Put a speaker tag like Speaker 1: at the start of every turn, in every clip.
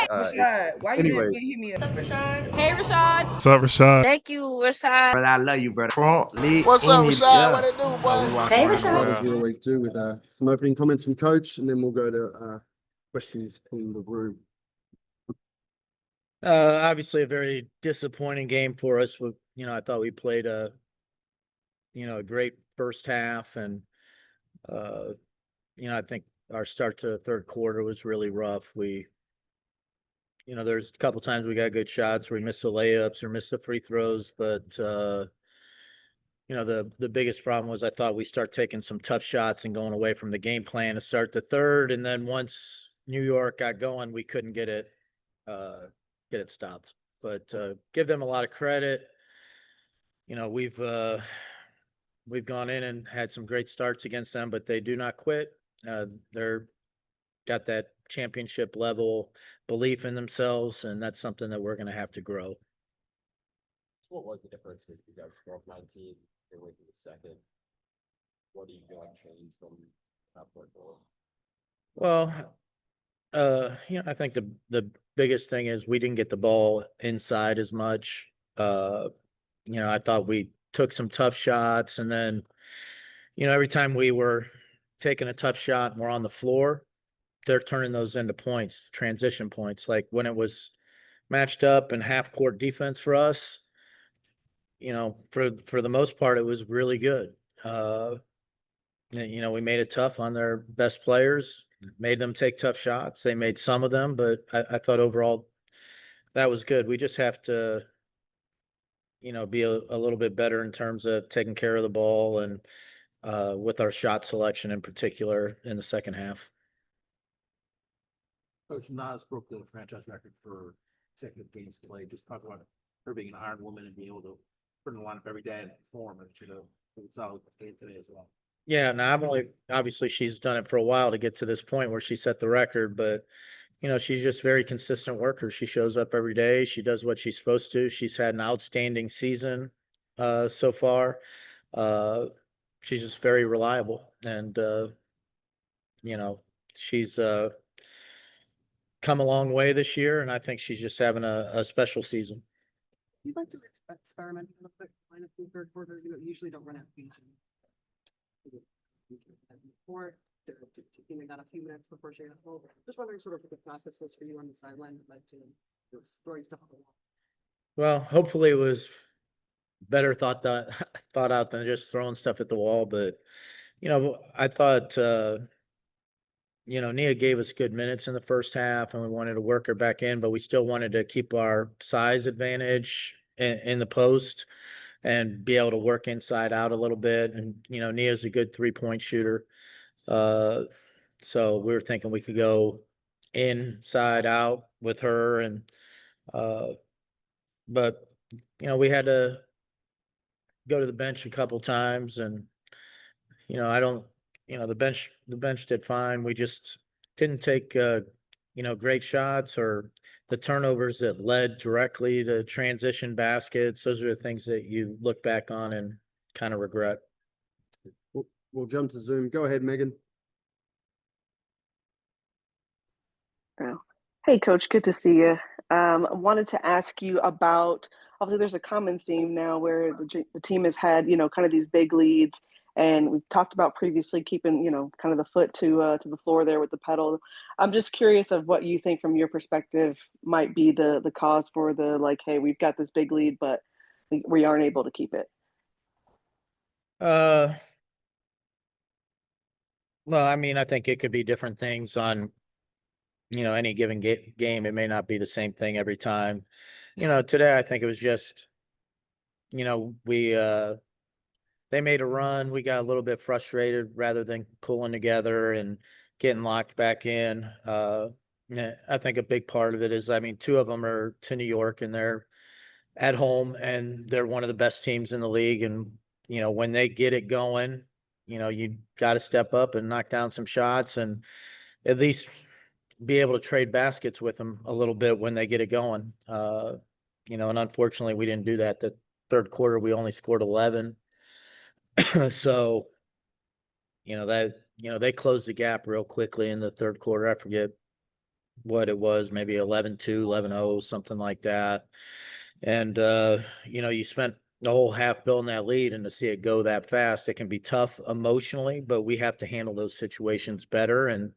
Speaker 1: Rashad, why you didn't hit me up?
Speaker 2: What's up, Rashad? Hey, Rashad.
Speaker 3: What's up, Rashad?
Speaker 2: Thank you, Rashad.
Speaker 4: Brother, I love you, brother.
Speaker 5: What's up, Rashad? What it do, boy?
Speaker 6: Hey, Rashad. As we always do with some opening comments from Coach, and then we'll go to questions in the room.
Speaker 7: Obviously a very disappointing game for us. I thought we played a great first half, and I think our start to the third quarter was really rough. There's a couple times we got good shots where we missed the layups or missed the free throws, but the biggest problem was I thought we start taking some tough shots and going away from the game plan to start the third, and then once New York got going, we couldn't get it stopped. But give them a lot of credit. We've gone in and had some great starts against them, but they do not quit. They're got that championship level belief in themselves, and that's something that we're going to have to grow.
Speaker 8: What was the difference with you guys 12-19 and went to the second? What do you feel like changed from that point forward?
Speaker 7: Well, I think the biggest thing is we didn't get the ball inside as much. I thought we took some tough shots, and then, every time we were taking a tough shot and we're on the floor, they're turning those into points, transition points. Like when it was matched up and half court defense for us, for the most part, it was really good. We made it tough on their best players, made them take tough shots. They made some of them, but I thought overall that was good. We just have to, be a little bit better in terms of taking care of the ball and with our shot selection in particular in the second half.
Speaker 9: Coach Nas broke the franchise record for consecutive games played. Just talk about her being an Iron Woman and being able to put in the lineup every day and perform. And it's solid game today as well.
Speaker 7: Yeah, now obviously she's done it for a while to get to this point where she set the record, but she's just very consistent worker. She shows up every day. She does what she's supposed to. She's had an outstanding season so far. She's just very reliable, and she's come a long way this year, and I think she's just having a special season.
Speaker 10: You'd like to experiment a little bit in the third quarter. Usually don't run out of beach. Before they got a few minutes before she got home. Just wondering sort of what the process was for you on the sideline that led to throwing stuff on the wall.
Speaker 7: Well, hopefully it was better thought out than just throwing stuff at the wall. But I thought Nia gave us good minutes in the first half, and we wanted to work her back in, but we still wanted to keep our size advantage in the post and be able to work inside out a little bit. And, Nia's a good 3-point shooter. So we were thinking we could go inside out with her. And, but, we had to go to the bench a couple times, and, the bench did fine. We just didn't take, great shots or the turnovers that led directly to transition baskets. Those are the things that you look back on and kind of regret.
Speaker 6: We'll jump to Zoom. Go ahead, Megan.
Speaker 11: Oh. Hey, Coach. Good to see you. I wanted to ask you about, obviously there's a common theme now where the team has had, kind of these big leads. And we've talked about previously keeping, kind of the foot to the floor there with the pedal. I'm just curious of what you think from your perspective might be the cause for hey, we've got this big lead, but we aren't able to keep it.
Speaker 7: Well, I think it could be different things on, any given game. It may not be the same thing every time. Today I think it was just, they made a run. We got a little bit frustrated rather than pulling together and getting locked back in. I think a big part of it is, 2 of them are to New York, and they're at home, and they're one of the best teams in the league. And, when they get it going, you got to step up and knock down some shots and at least be able to trade baskets with them a little bit when they get it going. And unfortunately we didn't do that. The third quarter, we only scored 11. So, they closed the gap real quickly in the third quarter. I forget what it was, maybe 11-2, 11-0, something like that. And, you spent the whole half building that lead, and to see it go that fast, it can be tough emotionally, but we have to handle those situations better. And,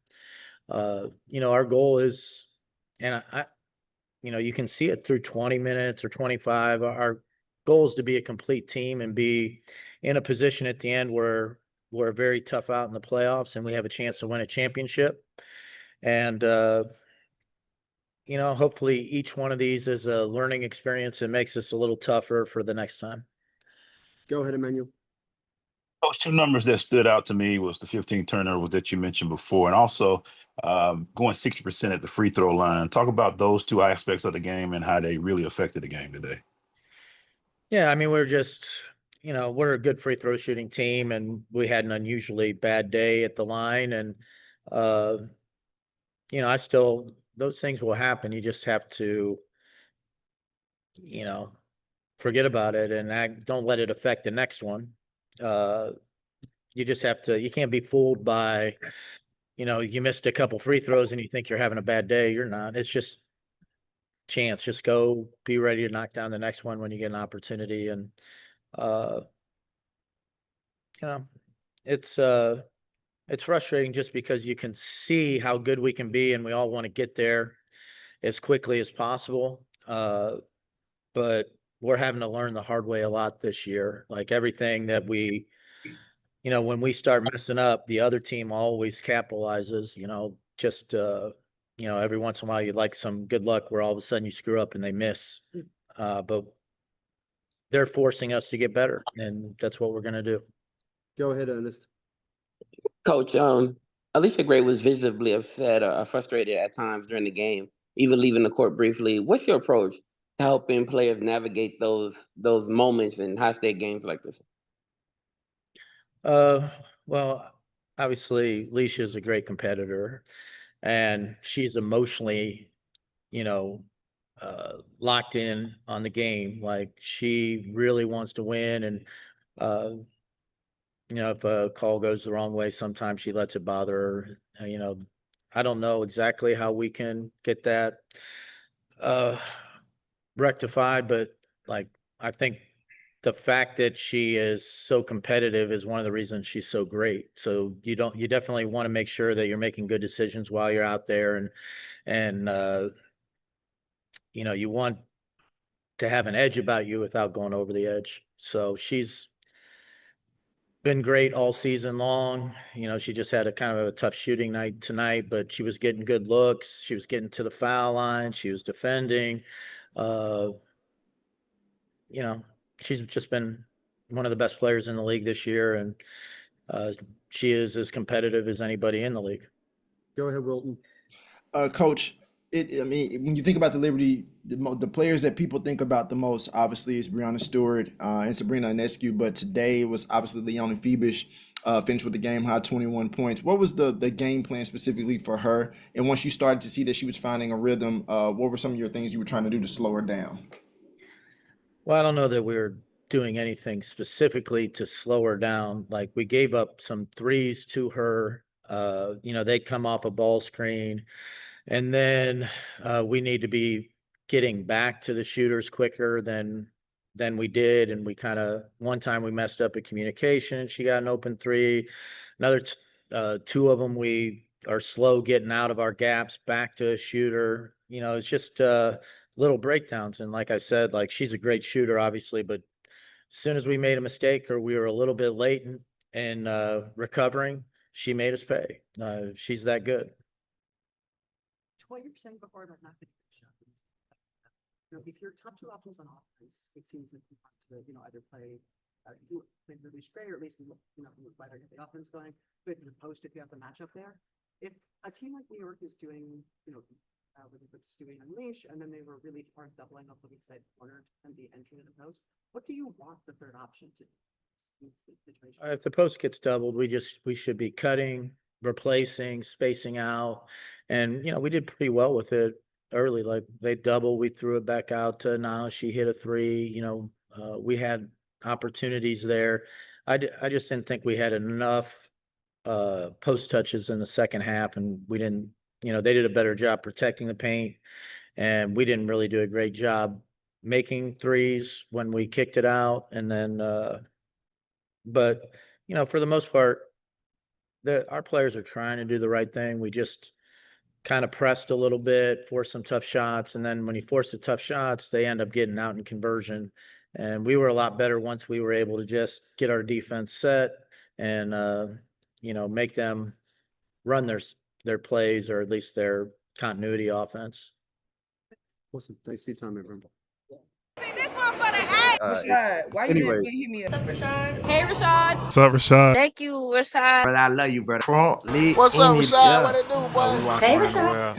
Speaker 7: our goal is, and you can see it through 20 minutes or 25. Our goal is to be a complete team and be in a position at the end where we're very tough out in the playoffs and we have a chance to win a championship. And, hopefully each one of these is a learning experience that makes us a little tougher for the next time.
Speaker 6: Go ahead, Emmanuel.
Speaker 3: Those two numbers that stood out to me was the 15 turnovers that you mentioned before, and also going 60% at the free throw line. Talk about those two aspects of the game and how they really affected the game today.
Speaker 7: Yeah, I mean, we're just, we're a good free throw shooting team, and we had an unusually bad day at the line. And, those things will happen. You just have to, forget about it and don't let it affect the next one. You just have to, you can't be fooled by, you missed a couple free throws and you think you're having a bad day. You're not. It's just chance. Just go be ready to knock down the next one when you get an opportunity. And, it's frustrating just because you can see how good we can be and we all want to get there as quickly as possible. But we're having to learn the hard way a lot this year. Like everything that we, when we start messing up, the other team always capitalizes, just, every once in a while you'd like some good luck where all of a sudden you screw up and they miss. But they're forcing us to get better, and that's what we're going to do.
Speaker 6: Go ahead, Ernest.
Speaker 4: Coach, Alicia Gray was visibly upset or frustrated at times during the game, even leaving the court briefly. What's your approach to helping players navigate those moments in high-stake games like this?
Speaker 7: Well, obviously, Leisha is a great competitor, and she's emotionally, locked in on the game. Like she really wants to win, and if a call goes the wrong way, sometimes she lets it bother her. I don't know exactly how we can get that rectified, but like I think the fact that she is so competitive is one of the reasons she's so great. So you definitely want to make sure that you're making good decisions while you're out there, and you want to have an edge about you without going over the edge. So she's been great all season long. She just had a kind of a tough shooting night tonight, but she was getting good looks. She was getting to the foul line. She was defending. She's just been one of the best players in the league this year, and she is as competitive as anybody in the league.
Speaker 6: Go ahead, Wilton.
Speaker 5: Coach, I mean, when you think about the Liberty, the players that people think about the most, obviously, is Breonna Stewart and Sabrina Ionescu. But today it was obviously Leonie Phoebish, finished with the game high 21 points. What was the game plan specifically for her? And once you started to see that she was finding a rhythm, what were some of your things you were trying to do to slow her down?
Speaker 7: Well, I don't know that we were doing anything specifically to slow her down. Like we gave up some threes to her. They'd come off a ball screen. And then we need to be getting back to the shooters quicker than we did. And we kind of, one time we messed up at communication. She got an open three. Another two of them, we are slow getting out of our gaps back to a shooter. It's just little breakdowns. And like I said, like she's a great shooter, obviously, but as soon as we made a mistake or we were a little bit late in recovering, she made us pay. She's that good.
Speaker 10: What you were saying before about not getting shot. If your top two options on offense, it seems like you want to, either play really straight or at least let her get the offense going. But in the post, if you have the matchup there, if a team like New York is doing, with Stewie and Leash, and then they were really hard doubling up the weak side corner and be entering the post, what do you want the third option to do?
Speaker 7: If the post gets doubled, we should be cutting, replacing, spacing out. And, we did pretty well with it early. Like they double, we threw it back out to now. She hit a three, we had opportunities there. I just didn't think we had enough post touches in the second half, and we didn't they did a better job protecting the paint, and we didn't really do a great job making threes when we kicked it out. And then, but for the most part, our players are trying to do the right thing. We just kind of pressed a little bit, forced some tough shots, and then when you force the tough shots, they end up getting out in conversion. And we were a lot better once we were able to just get our defense set and make them run their plays, or at least their continuity offense.
Speaker 6: Awesome. Thanks for your time, everyone.
Speaker 1: Rashad, why you didn't hit me up?
Speaker 2: What's up, Rashad? Hey, Rashad.
Speaker 12: What's up, Rashad?
Speaker 2: Thank you, Rashad.
Speaker 13: Brother, I love you, brother.
Speaker 12: What's up, Rashad? What it do, boy?
Speaker 13: Hey, Rashad.